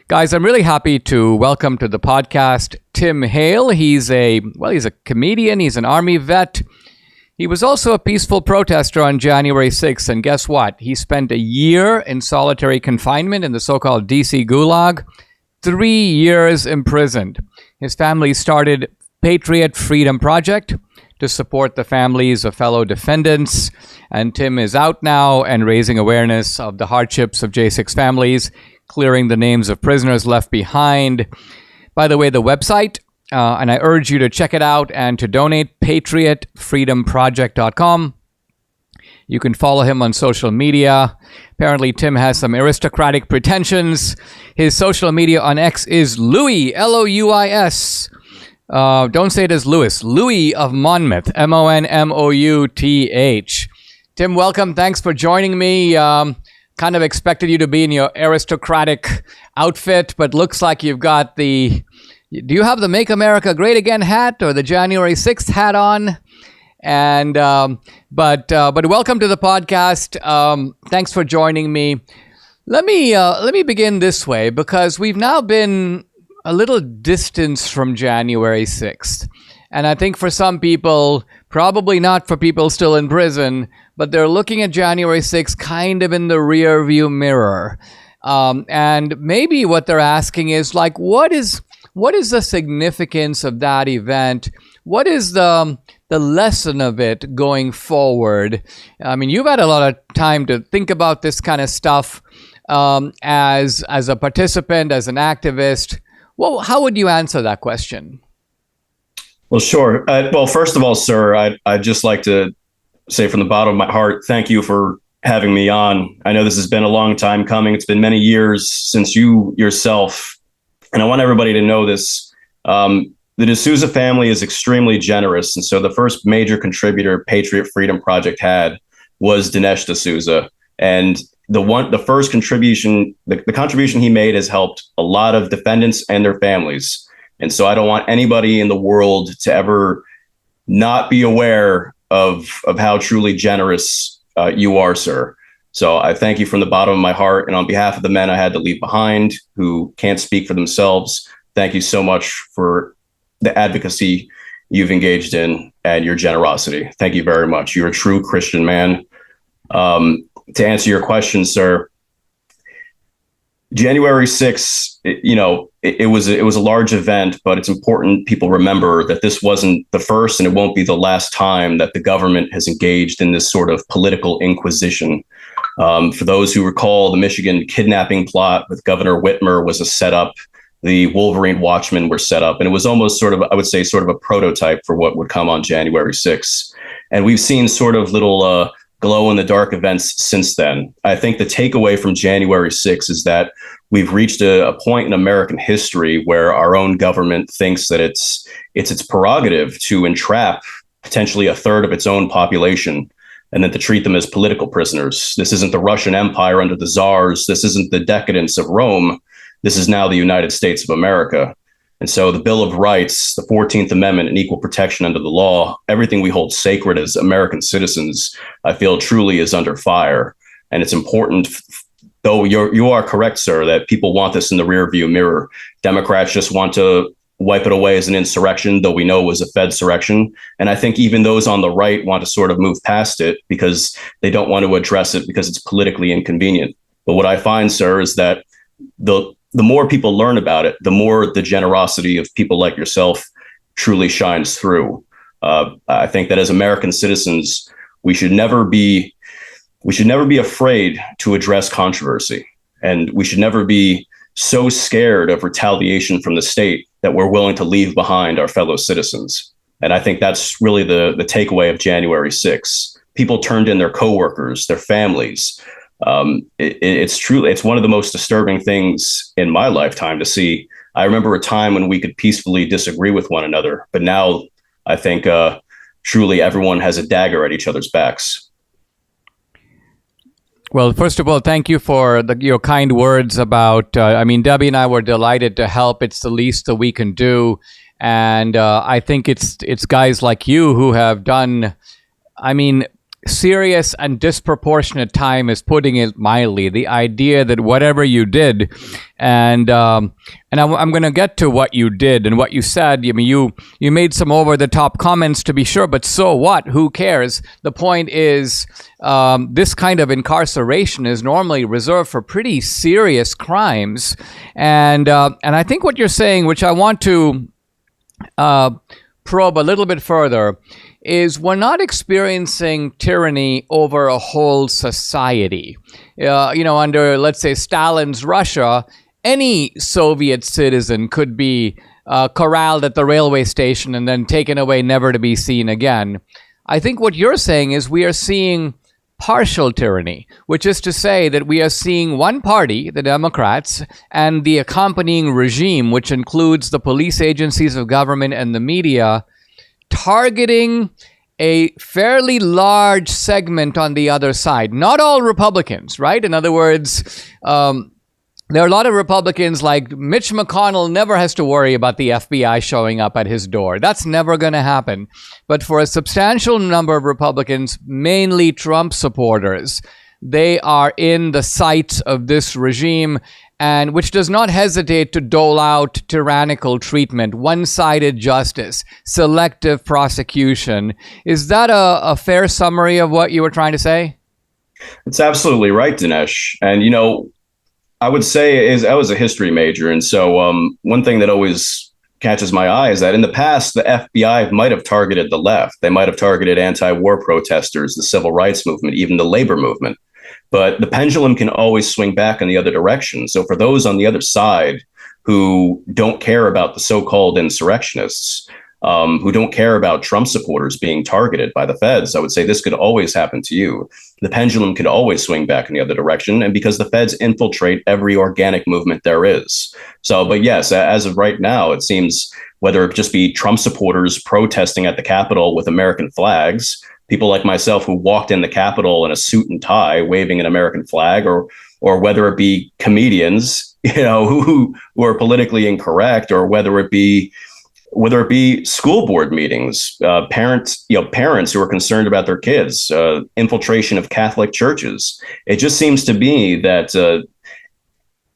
Guys, I'm really happy to welcome to the podcast Tim Hale. He's a comedian. He's an Army vet. He was also a peaceful protester on January 6th. And guess what? He spent a year in solitary confinement in the so-called DC Gulag, 3 years imprisoned. His family started Patriot Freedom Project to support the families of fellow defendants. And Tim is out now and raising awareness of the hardships of J6 families, clearing the names of prisoners left behind. By the way, the website, and I urge you to check it out and to donate, patriotfreedomproject.com. You can follow him on social media. Apparently, Tim has some aristocratic pretensions. His social media on X is Louis, Louis. Don't say it as Louis. Louis of Monmouth, Monmouth. Tim, welcome. Thanks for joining me. Kind of expected you to be in your aristocratic outfit, but looks like you've got do you have the Make America Great Again hat or the January 6th hat on? And, but welcome to the podcast. Thanks for joining me. Let me begin this way, because we've now been a little distance from January 6th. And I think for some people, probably not for people still in prison, but they're looking at January 6th kind of in the rear view mirror. And maybe what they're asking is like, what is the significance of that event? What is the lesson of it going forward? I mean, you've had a lot of time to think about this kind of stuff as a participant, as an activist. Well, how would you answer that question? Well, sure. Well, first of all, sir, I'd just like to say from the bottom of my heart, thank you for having me on. I know this has been a long time coming. It's been many years since you yourself, and I want everybody to know this. The D'Souza family is extremely generous. And so the first major contributor Patriot Freedom Project had was Dinesh D'Souza. And the first contribution, the contribution he made has helped a lot of defendants and their families. And so I don't want anybody in the world to ever not be aware of how truly generous you are, sir. So I thank you from the bottom of my heart. And on behalf of the men I had to leave behind who can't speak for themselves, thank you so much for the advocacy you've engaged in and your generosity. Thank you very much. You're a true Christian man. To answer your question, sir, January 6th, it was a large event, but it's important people remember that this wasn't the first and it won't be the last time that the government has engaged in this sort of political inquisition. For those who recall, the Michigan kidnapping plot with Governor Whitmer was a setup. The Wolverine Watchmen were set up, and it was almost sort of a prototype for what would come on January 6th. And we've seen sort of little glow in the dark events since then. I think the takeaway from January 6th is that we've reached a point in American history where our own government thinks that it's its prerogative to entrap potentially a third of its own population and then to treat them as political prisoners. This isn't the Russian Empire under the czars. This isn't the decadence of Rome. This is now the United States of America. And so the Bill of Rights, the 14th Amendment, and equal protection under the law, everything we hold sacred as American citizens, I feel truly is under fire. And it's important, though you are correct, sir, that people want this in the rearview mirror. Democrats just want to wipe it away as an insurrection, though we know it was a Fedsurrection. And I think even those on the right want to sort of move past it because they don't want to address it because it's politically inconvenient. But what I find, sir, is that the more people learn about it, the more the generosity of people like yourself truly shines through. I think that as American citizens, we should never be afraid to address controversy, and we should never be so scared of retaliation from the state that we're willing to leave behind our fellow citizens. And I think that's really the takeaway of January 6th. People turned in their coworkers, their families. It's one of the most disturbing things in my lifetime to see. I remember a time when we could peacefully disagree with one another, but now I think truly everyone has a dagger at each other's backs. Well, first of all, thank you for your kind words about, Debbie and I were delighted to help. It's the least that we can do. And I think it's guys like you who have done, serious and disproportionate time is putting it mildly. The idea that whatever you did, and I'm going to get to what you did and what you said. I mean, you made some over the top comments, to be sure, but so what? Who cares? The point is, this kind of incarceration is normally reserved for pretty serious crimes, and I think what you're saying, which I want to probe a little bit further, is we're not experiencing tyranny over a whole society. Under, let's say, Stalin's Russia, any Soviet citizen could be corralled at the railway station and then taken away, never to be seen again. I think what you're saying is we are seeing partial tyranny, which is to say that we are seeing one party, the Democrats, and the accompanying regime, which includes the police agencies of government and the media, targeting a fairly large segment on the other side. Not all Republicans, right? In other words, there are a lot of Republicans like Mitch McConnell never has to worry about the FBI showing up at his door. That's never going to happen. But for a substantial number of Republicans, mainly Trump supporters, they are in the sights of this regime, and which does not hesitate to dole out tyrannical treatment, one-sided justice, selective prosecution. Is that a fair summary of what you were trying to say? It's absolutely right, Dinesh. And, I would say I was a history major. And so one thing that always catches my eye is that in the past, the FBI might have targeted the left. They might have targeted anti-war protesters, the civil rights movement, even the labor movement. But the pendulum can always swing back in the other direction. So for those on the other side who don't care about the so-called insurrectionists, who don't care about Trump supporters being targeted by the feds, I would say this could always happen to you. The pendulum could always swing back in the other direction, and because the feds infiltrate every organic movement there is. So, but yes, as of right now, it seems whether it just be Trump supporters protesting at the Capitol with American flags, people like myself who walked in the Capitol in a suit and tie waving an American flag, or whether it be comedians, who are politically incorrect, or whether it be school board meetings, parents who are concerned about their kids, infiltration of Catholic churches. It just seems to be that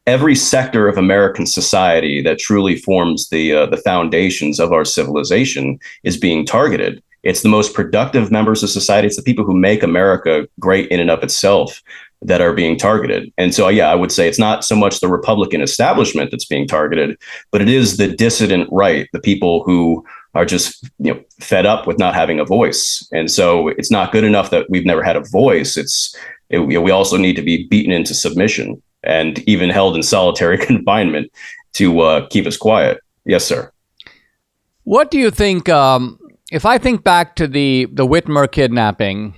every sector of American society that truly forms the foundations of our civilization is being targeted. It's the most productive members of society. It's the people who make America great in and of itself that are being targeted. And so, yeah, I would say it's not so much the Republican establishment that's being targeted, but it is the dissident right, the people who are just fed up with not having a voice. And so it's not good enough that we've never had a voice. We also need to be beaten into submission and even held in solitary confinement to keep us quiet. Yes, sir. What do you think? If I think back to the Whitmer kidnapping,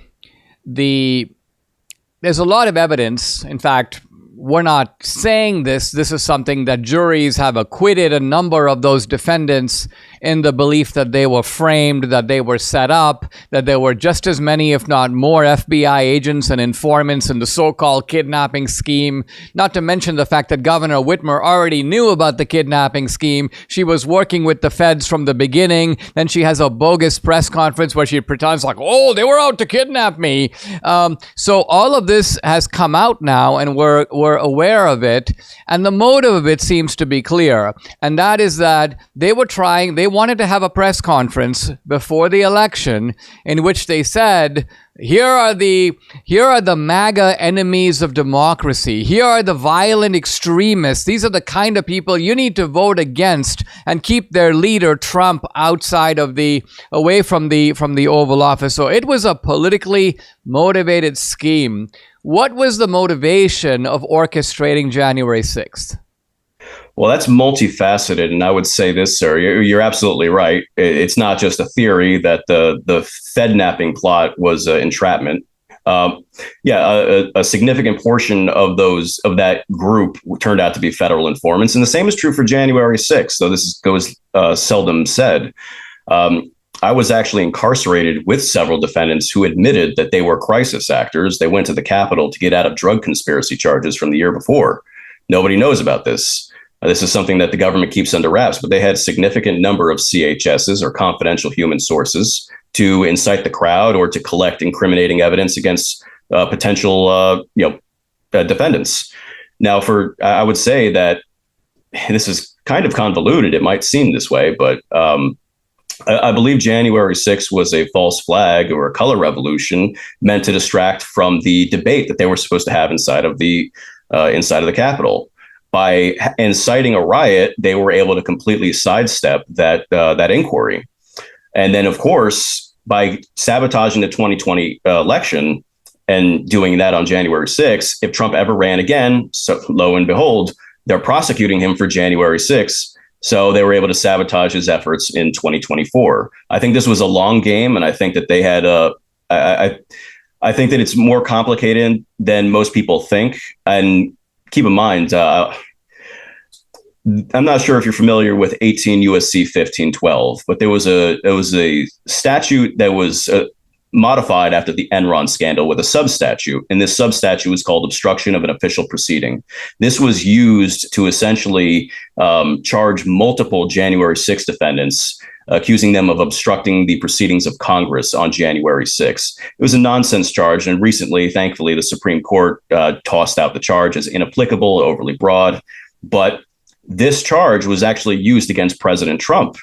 there's a lot of evidence. In fact, we're not saying this. This is something that juries have acquitted a number of those defendants in the belief that they were framed, that they were set up, that there were just as many, if not more, FBI agents and informants in the so-called kidnapping scheme. Not to mention the fact that Governor Whitmer already knew about the kidnapping scheme. She was working with the feds from the beginning. Then she has a bogus press conference where she pretends like, oh, they were out to kidnap me. So all of this has come out now, and we're aware of it. And the motive of it seems to be clear. And that is that they wanted to have a press conference before the election in which they said, here are the MAGA enemies of democracy. Here are the violent extremists. These are the kind of people you need to vote against and keep their leader Trump away from the Oval Office. So it was a politically motivated scheme. What was the motivation of orchestrating January 6th? Well, that's multifaceted, and I would say this, sir. You're absolutely right. It's not just a theory that the Fednapping plot was entrapment. A significant portion of that group turned out to be federal informants, and the same is true for January 6th. Though this goes seldom said. I was actually incarcerated with several defendants who admitted that they were crisis actors. They went to the Capitol to get out of drug conspiracy charges from the year before. Nobody knows about this. This is something that the government keeps under wraps, but they had a significant number of CHSs, or confidential human sources, to incite the crowd or to collect incriminating evidence against potential defendants. Now, I would say that this is kind of convoluted. It might seem this way, but I believe January 6th was a false flag or a color revolution meant to distract from the debate that they were supposed to have inside of the Capitol. By inciting a riot, they were able to completely sidestep that inquiry. And then, of course, by sabotaging the 2020 election and doing that on January 6th, if Trump ever ran again, so lo and behold, they're prosecuting him for January 6th. So they were able to sabotage his efforts in 2024. I think this was a long game, and I think that they had I think that it's more complicated than most people think. And keep in mind, I'm not sure if you're familiar with 18 USC 1512, but there was a statute that was modified after the Enron scandal with a substatute, and this substatute was called obstruction of an official proceeding. This was used to essentially charge multiple January 6th defendants, accusing them of obstructing the proceedings of Congress on January 6th. It was a nonsense charge, and recently, thankfully, the Supreme Court tossed out the charge as inapplicable, overly broad. But this charge was actually used against President Trump.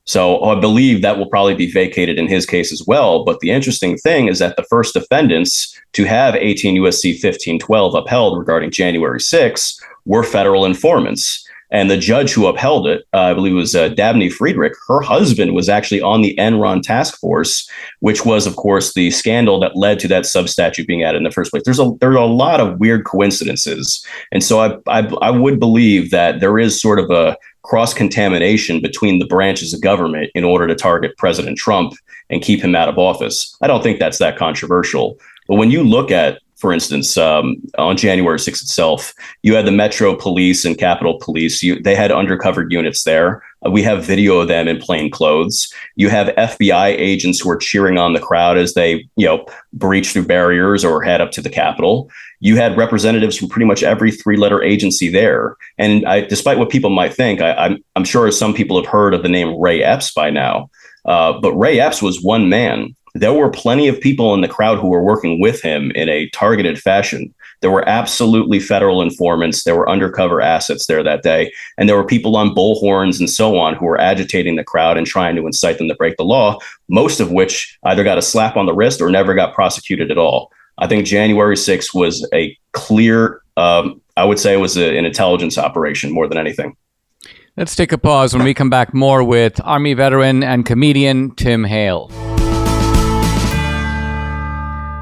So I believe that will probably be vacated in his case as well. But the interesting thing is that the first defendants to have 18 USC 1512 upheld regarding January 6th were federal informants. And the judge who upheld it, I believe it was Dabney Friedrich, her husband was actually on the Enron task force, which was, of course, the scandal that led to that substatute being added in the first place. There are a lot of weird coincidences. And so I would believe that there is sort of a cross-contamination between the branches of government in order to target President Trump and keep him out of office. I don't think that's that controversial. But when you look at, for instance, on January 6th itself, you had the Metro Police and Capitol Police. They had undercover units there. We have video of them in plain clothes. You have FBI agents who are cheering on the crowd as they, breach through barriers or head up to the Capitol. You had representatives from pretty much every three-letter agency there. And despite what people might think, I'm sure some people have heard of the name Ray Epps by now. But Ray Epps was one man. There were plenty of people in the crowd who were working with him in a targeted fashion. There were absolutely federal informants. There were undercover assets there that day. And there were people on bullhorns and so on who were agitating the crowd and trying to incite them to break the law, most of which either got a slap on the wrist or never got prosecuted at all. I think January 6th was a clear, I would say it was an intelligence operation more than anything. Let's take a pause. When we come back, more with Army veteran and comedian Tim Hale.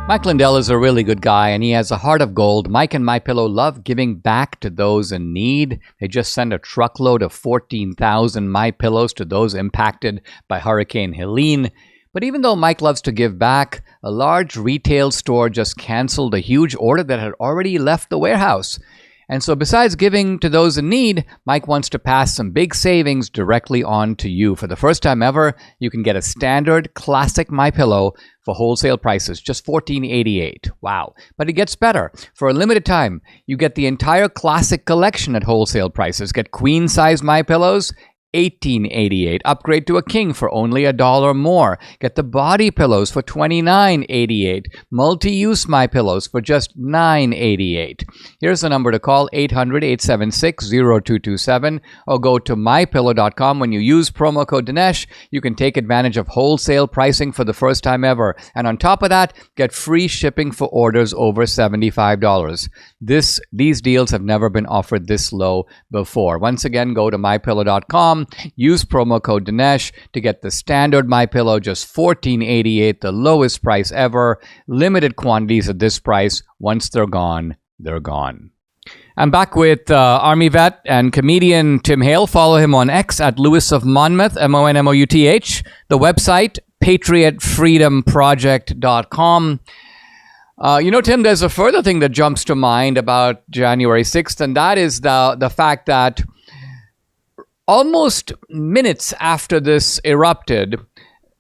Mike Lindell is a really good guy, and he has a heart of gold. Mike and MyPillow love giving back to those in need. They just sent a truckload of 14,000 MyPillows to those impacted by Hurricane Helene. But even though Mike loves to give back, a large retail store just canceled a huge order that had already left the warehouse. And so besides giving to those in need, Mike wants to pass some big savings directly on to you. For the first time ever, you can get a standard classic MyPillow for wholesale prices, just $14.88. Wow. But it gets better. For a limited time, you get the entire classic collection at wholesale prices. Get queen-size MyPillows, $18.88. Upgrade to a king for only $1 more. Get the body pillows for $29.88. Multi-use MyPillows for just $9.88. Here's the number to call, 800-876-0227, or go to mypillow.com. When you use promo code Dinesh, you can take advantage of wholesale pricing for the first time ever. And on top of that, get free shipping for orders over $75. These deals have never been offered this low before. Once again, go to mypillow.com. Use promo code Dinesh to get the standard MyPillow, just $14.88, the lowest price ever. Limited quantities at this price. Once they're gone, they're gone. I'm back with Army vet and comedian Tim Hale. Follow him on X at Lewis of Monmouth, MONMOUTH. The website, patriotfreedomproject.com. Tim, there's a further thing that jumps to mind about January 6th, and that is the fact that almost minutes after this erupted,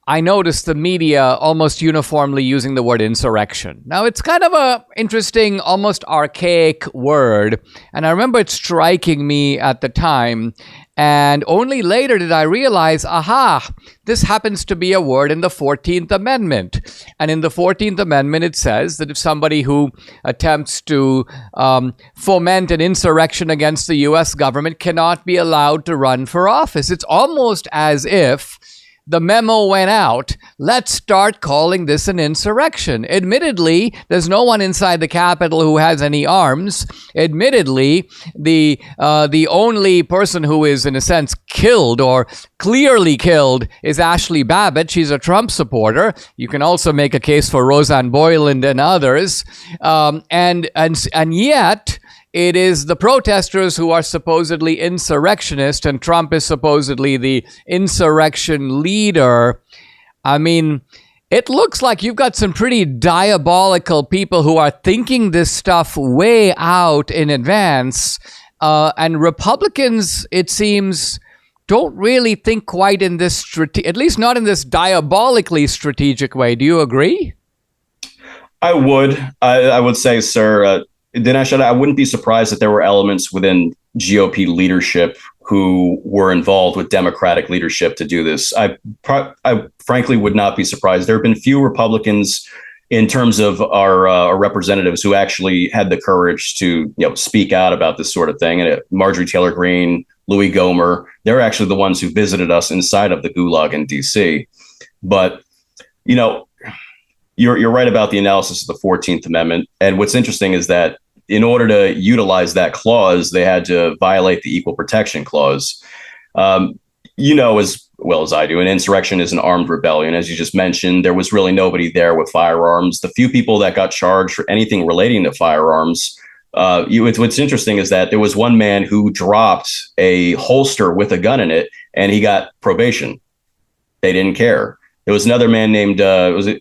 I noticed the media almost uniformly using the word insurrection. Now, it's kind of a interesting, almost archaic word, and I remember it striking me at the time, and only later did I realize, aha, this happens to be a word in the 14th Amendment. And in the 14th Amendment, it says that if somebody who attempts to foment an insurrection against the U.S. government cannot be allowed to run for office. It's almost as if the memo went out, let's start calling this an insurrection. Admittedly, there's no one inside the Capitol who has any arms. Admittedly, the only person who is, in a sense, killed or clearly killed is Ashley Babbitt. She's a Trump supporter. You can also make a case for Roseanne Boyland and others. And yet, it is the protesters who are supposedly insurrectionist, and Trump is supposedly the insurrection leader. I mean, it looks like you've got some pretty diabolical people who are thinking this stuff way out in advance. And Republicans, it seems, don't really think quite in this, at least not in this diabolically strategic way. Do you agree? I would say, sir, Dinesh, I wouldn't be surprised that there were elements within GOP leadership who were involved with Democratic leadership to do this. I frankly would not be surprised. There have been few Republicans in terms of our representatives who actually had the courage to speak out about this sort of thing. And Marjorie Taylor Greene, Louis Gohmert, they're actually the ones who visited us inside of the Gulag in D.C. But, you're right about the analysis of the 14th Amendment. And what's interesting is that in order to utilize that clause, they had to violate the Equal Protection Clause. As well as I do, an insurrection is an armed rebellion. As you just mentioned, there was really nobody there with firearms. The few people that got charged for anything relating to firearms, what's interesting is that there was one man who dropped a holster with a gun in it, and he got probation. They didn't care. There was another man named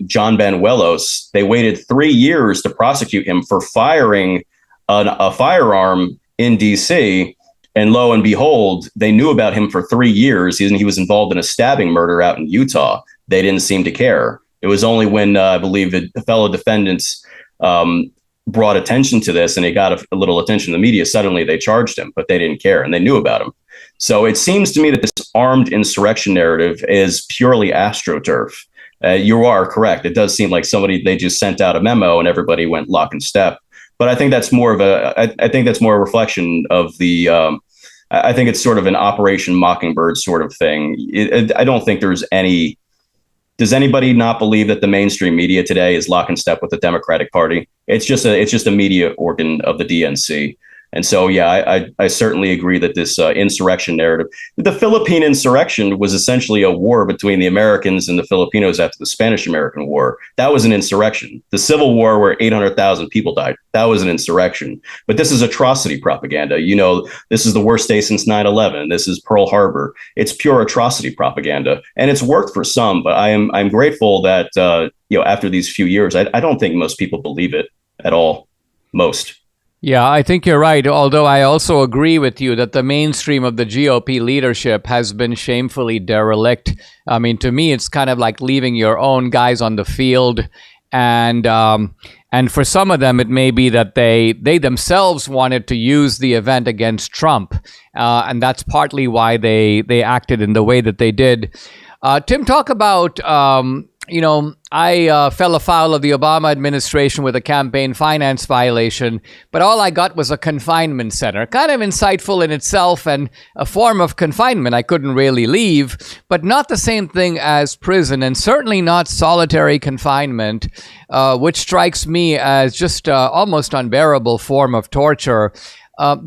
John Banuelos. They waited 3 years to prosecute him for firing a firearm in D.C. And lo and behold, they knew about him for 3 years. He was involved in a stabbing murder out in Utah. They didn't seem to care. It was only when I believe the fellow defendants brought attention to this and it got a little attention in the media. Suddenly they charged him, but they didn't care and they knew about him. So it seems to me that this armed insurrection narrative is purely AstroTurf. You are correct. It does seem like they just sent out a memo and everybody went lock and step. But I think that's more of a reflection of the. I think it's sort of an Operation Mockingbird sort of thing. I don't think there's any. Does anybody not believe that the mainstream media today is lock and step with the Democratic Party? It's just a media organ of the DNC. And so, yeah, I certainly agree that this insurrection narrative, the Philippine insurrection was essentially a war between the Americans and the Filipinos after the Spanish-American War. That was an insurrection. The Civil War, where 800,000 people died, that was an insurrection. But this is atrocity propaganda. This is the worst day since 9/11. This is Pearl Harbor. It's pure atrocity propaganda, and it's worked for some. But I'm grateful that after these few years, I don't think most people believe it at all. Most. Yeah, I think you're right, although I also agree with you that the mainstream of the GOP leadership has been shamefully derelict. I mean, to me, it's kind of like leaving your own guys on the field. And for some of them, it may be that they themselves wanted to use the event against Trump. And that's partly why they acted in the way that they did. Tim, talk about... I fell afoul of the Obama administration with a campaign finance violation, but all I got was a confinement center. Kind of insightful in itself and a form of confinement. I couldn't really leave, but not the same thing as prison, and certainly not solitary confinement, which strikes me as just almost unbearable form of torture.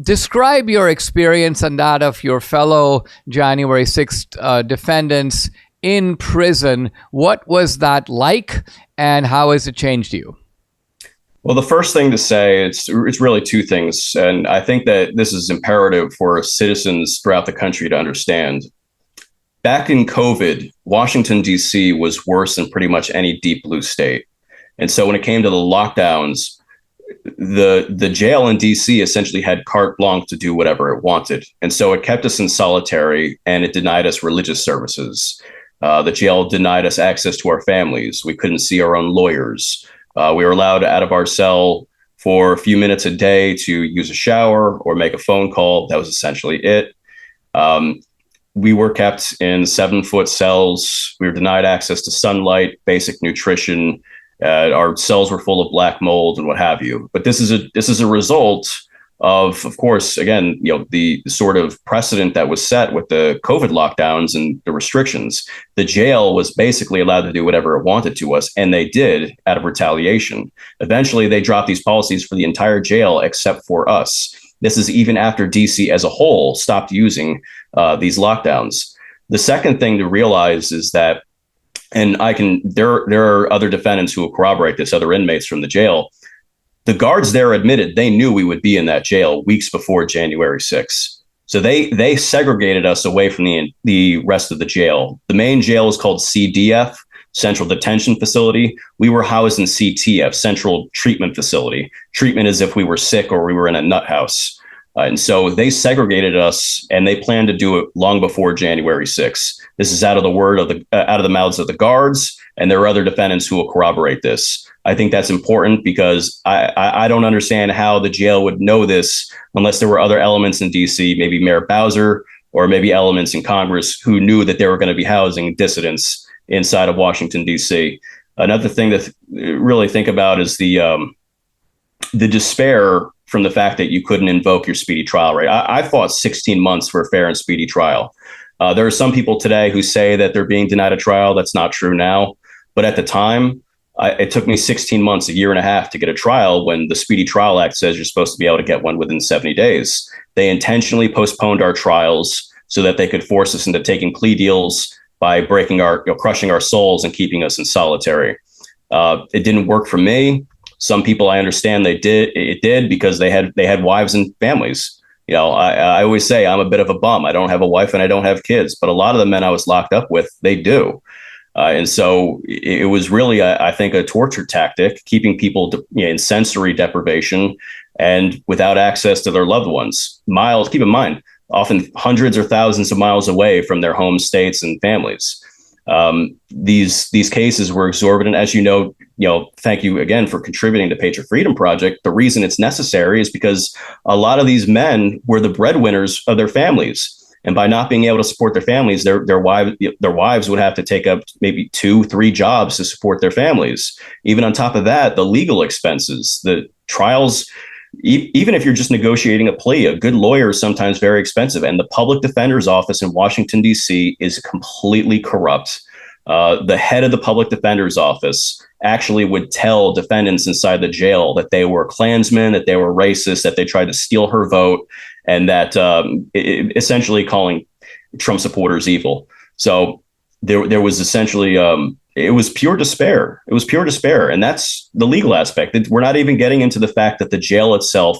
Describe your experience and that of your fellow January 6th defendants in prison. What was that like, and how has it changed you? Well, the first thing to say, it's really two things. And I think that this is imperative for citizens throughout the country to understand. Back in COVID, Washington, D.C. was worse than pretty much any deep blue state. And so when it came to the lockdowns, the jail in D.C. essentially had carte blanche to do whatever it wanted. And so it kept us in solitary and it denied us religious services. The jail denied us access to our families. We couldn't see our own lawyers. We were allowed out of our cell for a few minutes a day to use a shower or make a phone call. That was essentially it. We were kept in 7-foot cells. We were denied access to sunlight, basic nutrition. Our cells were full of black mold and what have you. But this is a result of course, again, the sort of precedent that was set with the COVID lockdowns and the restrictions. The jail was basically allowed to do whatever it wanted to us, and they did out of retaliation. Eventually, they dropped these policies for the entire jail except for us. This is even after DC as a whole stopped using these lockdowns. The second thing to realize is that, and there are other defendants who will corroborate this, other inmates from the jail. The guards there admitted they knew we would be in that jail weeks before January 6th. So they segregated us away from the rest of the jail. The main jail is called CDF, Central Detention Facility. We were housed in CTF, Central Treatment Facility. Treatment as if we were sick or we were in a nut house. And so they segregated us, and they planned to do it long before January 6th. This is out of the mouths of the guards, and there are other defendants who will corroborate this. I think that's important because I don't understand how the jail would know this unless there were other elements in DC, maybe Mayor Bowser or maybe elements in Congress who knew that they were going to be housing dissidents inside of Washington, DC. Another thing to really think about is the despair from the fact that you couldn't invoke your speedy trial right. I fought 16 months for a fair and speedy trial. There are some people today who say that they're being denied a trial. That's not true now. But at the time, it took me 16 months, a year and a half to get a trial when the Speedy Trial Act says you're supposed to be able to get one within 70 days. They intentionally postponed our trials so that they could force us into taking plea deals by crushing our souls and keeping us in solitary. It didn't work for me. Some people, I understand it did because they had wives and families. I always say I'm a bit of a bum. I don't have a wife and I don't have kids, but a lot of the men I was locked up with, they do. And so it was really, I think, a torture tactic, keeping people in sensory deprivation and without access to their loved ones. Miles, keep in mind, often hundreds or thousands of miles away from their home states and families. These cases were exorbitant. As you know, thank you again for contributing to Patriot Freedom Project. The reason it's necessary is because a lot of these men were the breadwinners of their families. And by not being able to support their families, their wives would have to take up maybe 2-3 jobs to support their families. Even on top of that, the legal expenses, the trials, even if you're just negotiating a plea, a good lawyer is sometimes very expensive. And the public defender's office in Washington, D.C. is completely corrupt. The head of the public defender's office actually would tell defendants inside the jail that they were Klansmen, that they were racist, that they tried to steal her vote, and that essentially calling Trump supporters evil. So there was essentially it was pure despair. It was pure despair. And that's the legal aspect. We're not even getting into the fact that the jail itself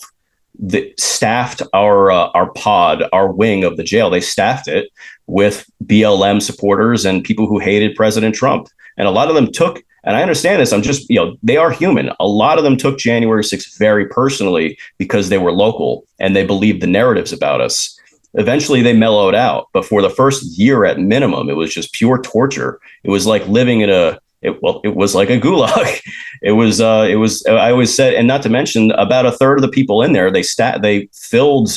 staffed our pod, our wing of the jail. They staffed it with BLM supporters and people who hated President Trump. And a lot of them took, and I understand this, I'm just, they are human. A lot of them took January 6th very personally because they were local and they believed the narratives about us. Eventually they mellowed out, but for the first year at minimum, it was just pure torture. It was like living in it was like a gulag. It was, I always said, and not to mention about a third of the people in there, they filled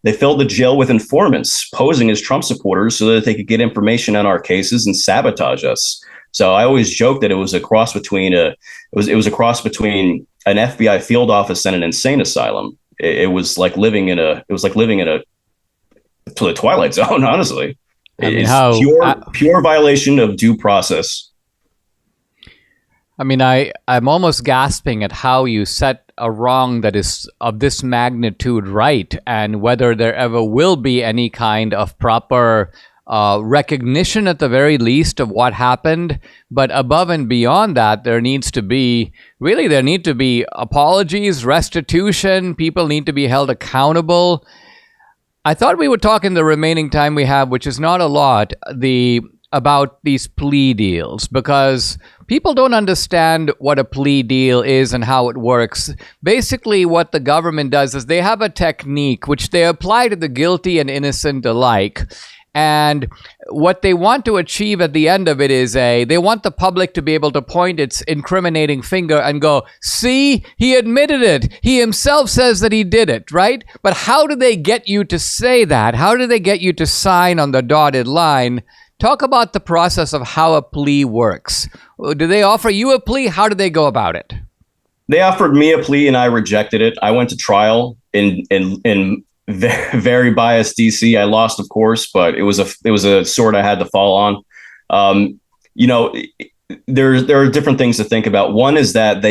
the jail with informants posing as Trump supporters so that they could get information on our cases and sabotage us. So I always joke that it was a cross between it was a cross between an FBI field office and an insane asylum. It was like living in a to the Twilight Zone, honestly. It's pure violation of due process. I mean, I'm almost gasping at how you set a wrong that is of this magnitude right, and whether there ever will be any kind of proper recognition at the very least of what happened. But above and beyond that, there need to be apologies, restitution. People need to be held accountable. I thought we would talk in the remaining time we have, which is not a lot, about these plea deals, because people don't understand what a plea deal is and how it works. Basically, what the government does is they have a technique which they apply to the guilty and innocent alike. And what they want to achieve at the end of it is they want the public to be able to point its incriminating finger and go, see, he admitted it. He himself says that he did it, right? But how do they get you to say that? How do they get you to sign on the dotted line? Talk about the process of how a plea works. Do they offer you a plea? How do they go about it? They offered me a plea and I rejected it. I went to trial in very biased DC. I lost, of course, but it was a sword I had to fall on. There are different things to think about. One is that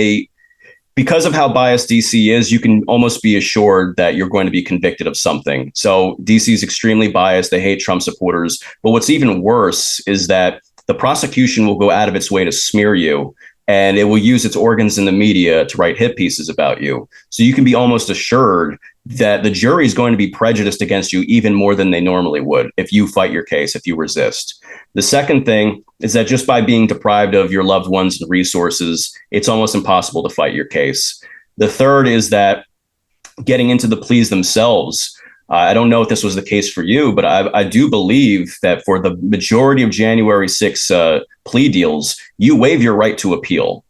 because of how biased DC is, you can almost be assured that you're going to be convicted of something. So DC is extremely biased. They hate Trump supporters. But what's even worse is that the prosecution will go out of its way to smear you, and it will use its organs in the media to write hit pieces about you. So you can be almost assured that the jury is going to be prejudiced against you even more than they normally would if you fight your case, if you resist. The second thing is that just by being deprived of your loved ones and resources, it's almost impossible to fight your case. The third is that getting into the pleas themselves, I don't know if this was the case for you, but I do believe that for the majority of January 6 plea deals, you waive your right to appeal.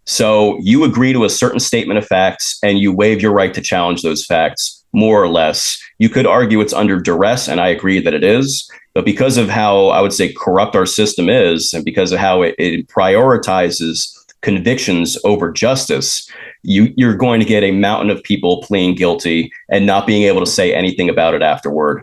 So you agree to a certain statement of facts and you waive your right to challenge those facts, more or less. You could argue it's under duress, and I agree that it is. But because of how, I would say, corrupt our system is, and because of how it prioritizes convictions over justice, you're going to get a mountain of people pleading guilty and not being able to say anything about it afterward.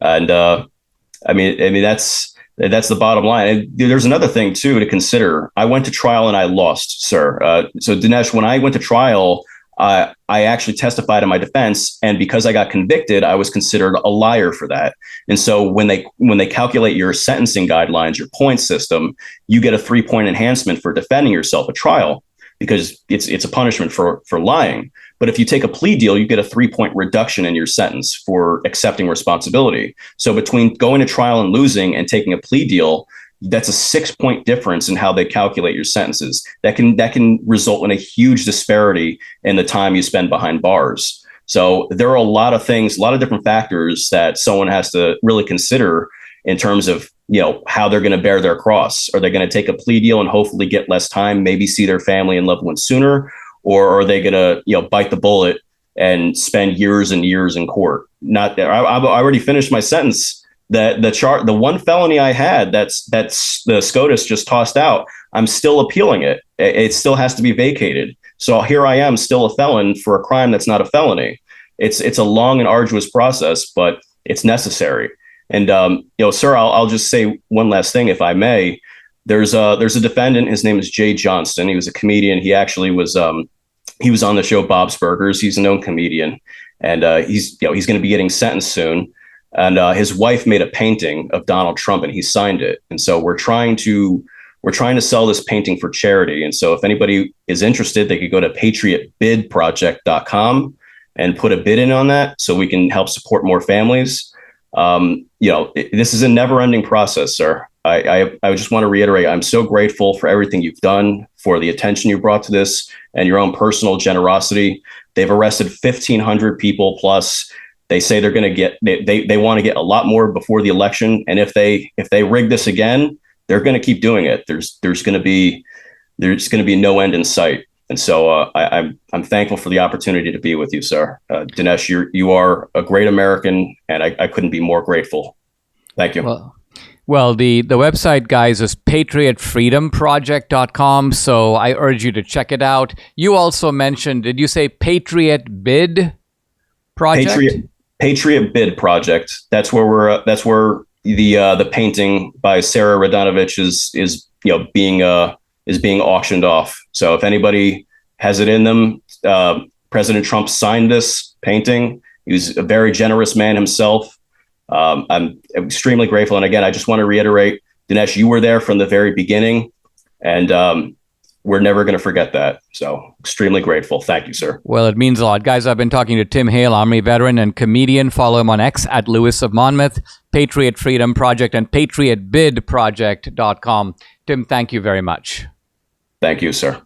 And I mean that's the bottom line. And there's another thing too to consider. I went to trial and I lost, sir. So Dinesh, when I went to trial, I actually testified in my defense, and because I got convicted, I was considered a liar for that. And so when they calculate your sentencing guidelines, your point system, you get a 3-point enhancement for defending yourself at trial, because it's a punishment for lying. But if you take a plea deal, you get a 3-point reduction in your sentence for accepting responsibility. So between going to trial and losing and taking a plea deal, that's a 6-point difference in how they calculate your sentences. That can result in a huge disparity in the time you spend behind bars. So there are a lot of things, a lot of different factors that someone has to really consider in terms of, how they're going to bear their cross. Are they going to take a plea deal and hopefully get less time, maybe see their family and loved ones sooner? Or are they going to, bite the bullet and spend years and years in court? I already finished my sentence. The one felony I had, that's the SCOTUS just tossed out, I'm still appealing it. It still has to be vacated. So here I am, still a felon for a crime that's not a felony. It's a long and arduous process, but it's necessary. And sir, I'll just say one last thing, if I may. There's a defendant. His name is Jay Johnston. He was a comedian. He actually was he was on the show Bob's Burgers. He's a known comedian, and he's going to be getting sentenced soon. And his wife made a painting of Donald Trump, and he signed it. And so we're trying to sell this painting for charity. And so if anybody is interested, they could go to patriotbidproject.com and put a bid in on that, so we can help support more families. This is a never-ending process, sir. I just want to reiterate, I'm so grateful for everything you've done, for the attention you brought to this, and your own personal generosity. They've arrested 1,500 people plus. They say they're going to they want to get a lot more before the election. And if they rig this again, they're going to keep doing it. There's going to be no end in sight. And so I'm thankful for the opportunity to be with you, sir. Dinesh, you are a great American, and I couldn't be more grateful. Thank you. Well, the website, guys, is patriotfreedomproject.com. So I urge you to check it out. You also mentioned, did you say Patriot Bid Project? Patriot Bid Project. That's where the painting by Sarah Radonovich is being auctioned off. So if anybody has it in them, President Trump signed this painting. He was a very generous man himself. I'm extremely grateful. And again, I just want to reiterate, Dinesh, you were there from the very beginning, and we're never going to forget that. So extremely grateful. Thank you, sir. Well, it means a lot. Guys, I've been talking to Tim Hale, Army veteran and comedian. Follow him on X at Lewis of Monmouth, Patriot Freedom Project, and patriotbidproject.com. Tim, thank you very much. Thank you, sir.